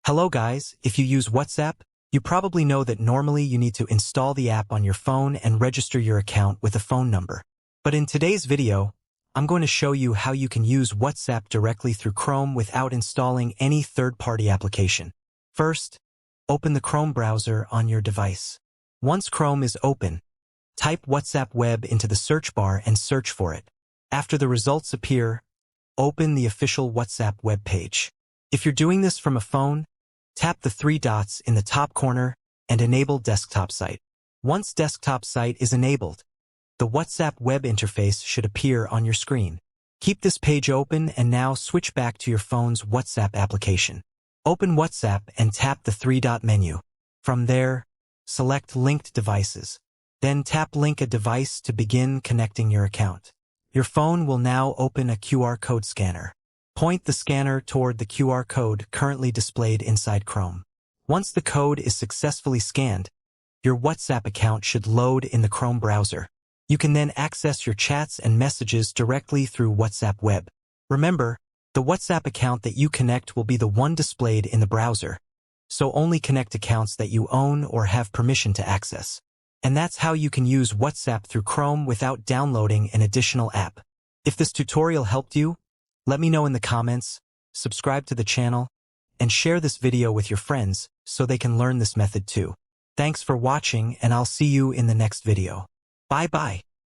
Hello guys, if you use WhatsApp, you probably know that normally you need to install the app on your phone and register your account with a phone number. But in today's video, I'm going to show you how you can use WhatsApp directly through Chrome without installing any third-party application. First, open the Chrome browser on your device. Once Chrome is open, type WhatsApp Web into the search bar and search for it. After the results appear, open the official WhatsApp web page. If you're doing this from a phone, tap the three dots in the top corner and enable Desktop Site. Once Desktop Site is enabled, the WhatsApp web interface should appear on your screen. Keep this page open and now switch back to your phone's WhatsApp application. Open WhatsApp and tap the three-dot menu. From there, select Linked Devices. Then tap Link a device to begin connecting your account. Your phone will now open a QR code scanner. Point the scanner toward the QR code currently displayed inside Chrome. Once the code is successfully scanned, your WhatsApp account should load in the Chrome browser. You can then access your chats and messages directly through WhatsApp Web. Remember, the WhatsApp account that you connect will be the one displayed in the browser, so only connect accounts that you own or have permission to access. And that's how you can use WhatsApp through Chrome without downloading an additional app. If this tutorial helped you, let me know in the comments, subscribe to the channel, and share this video with your friends so they can learn this method too. Thanks for watching, and I'll see you in the next video. Bye-bye.